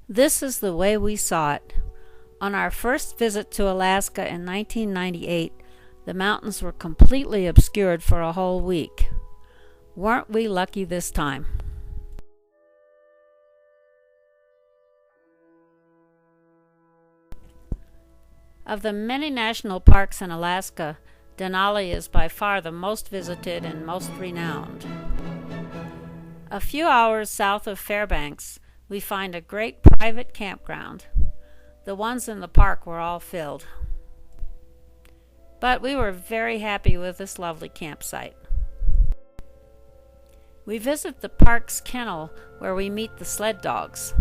This is the way we saw it. On our first visit to Alaska in 1998, the mountains were completely obscured for a whole week. Weren't we lucky this time? Of the many national parks in Alaska, Denali is by far the most visited and most renowned. A few hours south of Fairbanks, we find a great private campground. The ones in the park were all filled. But we were very happy with this lovely campsite. We visit the park's kennel where we meet the sled dogs.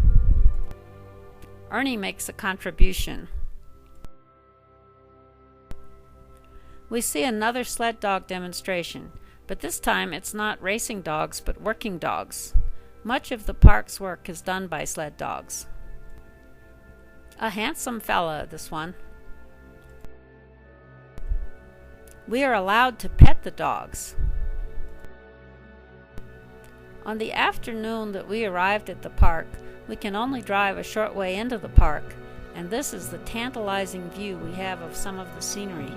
Ernie makes a contribution. We see another sled dog demonstration, but this time it's not racing dogs but working dogs. Much of the park's work is done by sled dogs. A handsome fella, this one. We are allowed to pet the dogs. On the afternoon that we arrived at the park, we can only drive a short way into the park, and this is the tantalizing view we have of some of the scenery.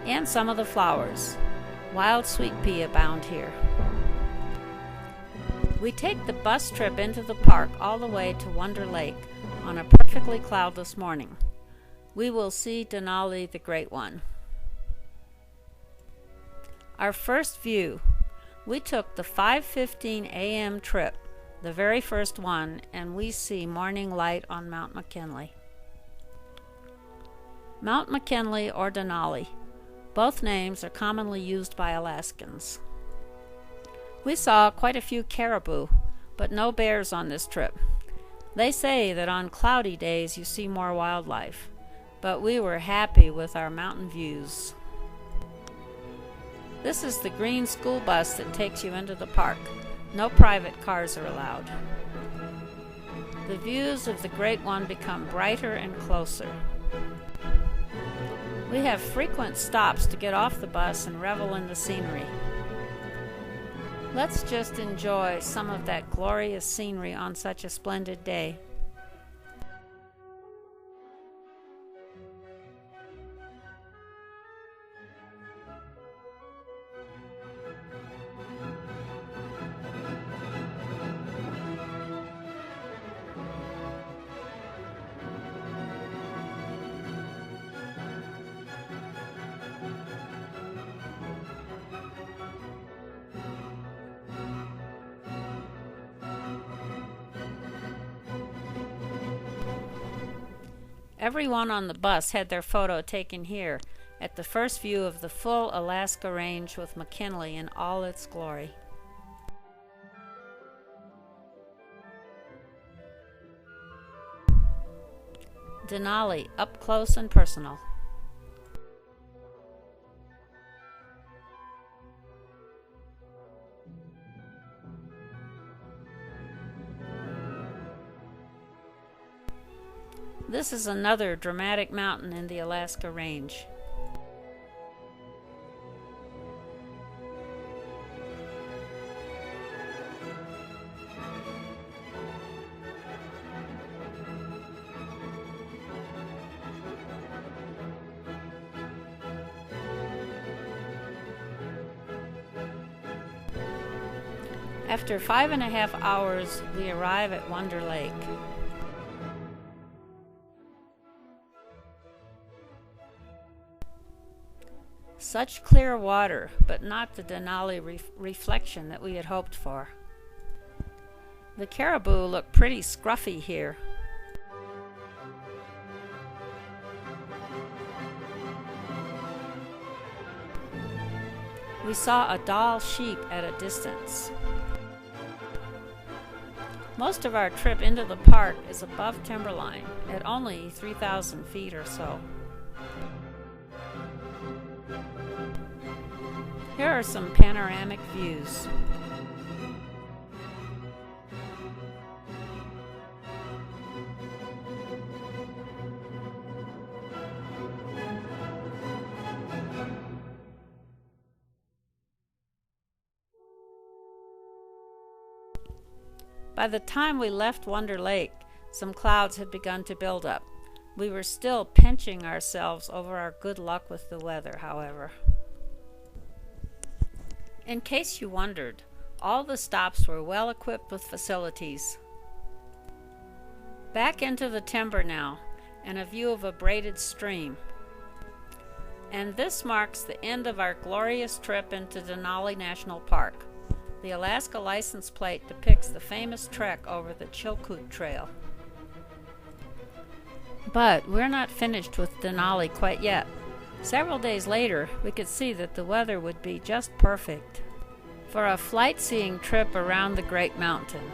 And some of the flowers. Wild sweet pea abound here. We take the bus trip into the park all the way to Wonder Lake on a perfectly cloudless morning. We will see Denali the Great One. Our first view. We took the 5:15 a.m. trip, the very first one, and we see morning light on Mount McKinley. Mount McKinley or Denali. Both names are commonly used by Alaskans. We saw quite a few caribou, but no bears on this trip. They say that on cloudy days you see more wildlife, but we were happy with our mountain views. This is the green school bus that takes you into the park. No private cars are allowed. The views of the Great One become brighter and closer. We have frequent stops to get off the bus and revel in the scenery. Let's just enjoy some of that glorious scenery on such a splendid day. Everyone on the bus had their photo taken here at the first view of the full Alaska Range with McKinley in all its glory. Denali, up close and personal. This is another dramatic mountain in the Alaska Range. After 5.5 hours, we arrive at Wonder Lake. Such clear water, but not the Denali reflection that we had hoped for. The caribou look pretty scruffy here. We saw a Dall sheep at a distance. Most of our trip into the park is above timberline, at only 3,000 feet or so. Here are some panoramic views. By the time we left Wonder Lake, some clouds had begun to build up. We were still pinching ourselves over our good luck with the weather, however. In case you wondered, all the stops were well equipped with facilities. Back into the timber now, and a view of a braided stream. And this marks the end of our glorious trip into Denali National Park. The Alaska license plate depicts the famous trek over the Chilkoot Trail. But we're not finished with Denali quite yet. Several days later, we could see that the weather would be just perfect for a flight-seeing trip around the Great Mountain.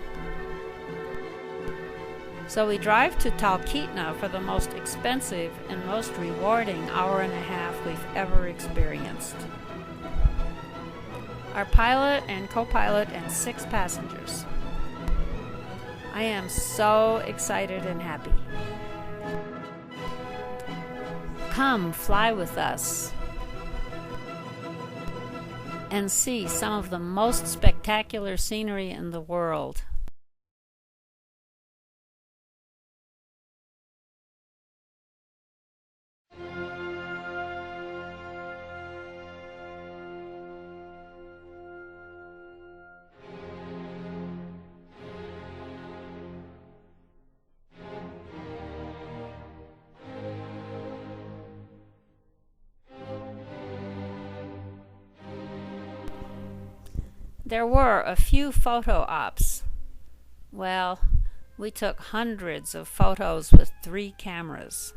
So we drive to Talkeetna for the most expensive and most rewarding hour and a half we've ever experienced. Our pilot and co-pilot and 6 passengers. I am so excited and happy. Come fly with us and see some of the most spectacular scenery in the world. There were a few photo ops. Well, we took hundreds of photos with 3 cameras.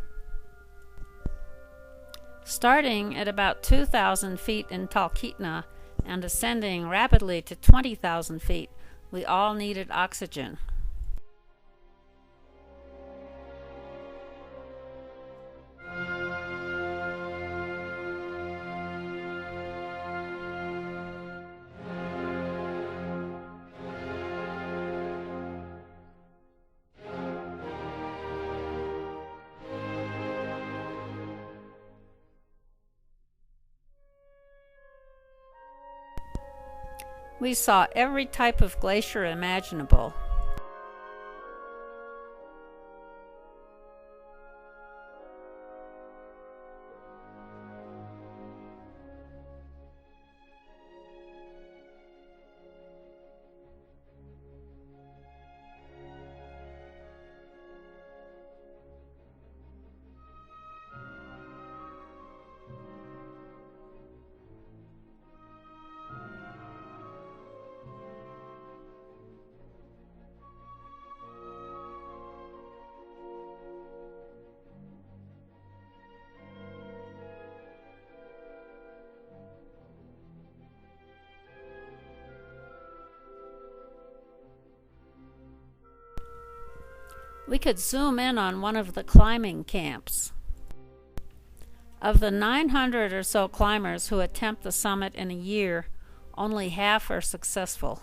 Starting at about 2,000 feet in Talkeetna and ascending rapidly to 20,000 feet, we all needed oxygen. We saw every type of glacier imaginable. We could zoom in on one of the climbing camps. Of the 900 or so climbers who attempt the summit in a year, only half are successful.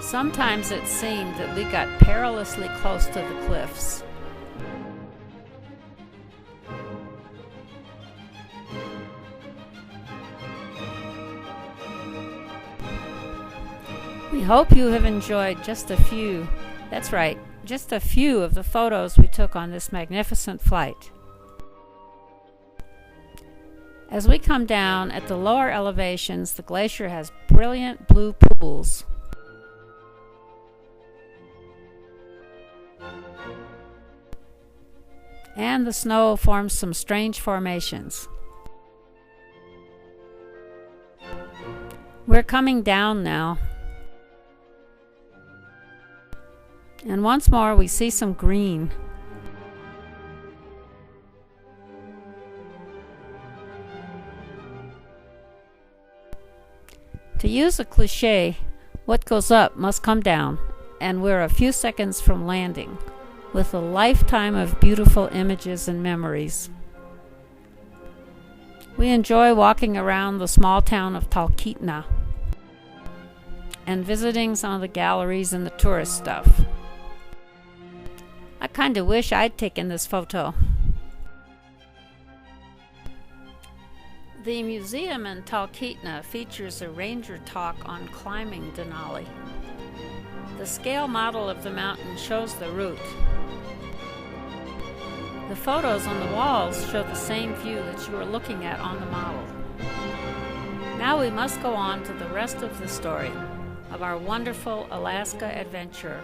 Sometimes it seemed that we got perilously close to the cliffs. We hope you have enjoyed just a few, that's right, just a few of the photos we took on this magnificent flight. As we come down at the lower elevations, the glacier has brilliant blue pools. And the snow forms some strange formations. We're coming down now. And once more we see some green. To use a cliché, what goes up must come down, and we're a few seconds from landing, with a lifetime of beautiful images and memories. We enjoy walking around the small town of Talkeetna and visiting some of the galleries and the tourist stuff. I kinda wish I'd taken this photo. The museum in Talkeetna features a ranger talk on climbing Denali. The scale model of the mountain shows the route. The photos on the walls show the same view that you are looking at on the model. Now we must go on to the rest of the story of our wonderful Alaska adventure.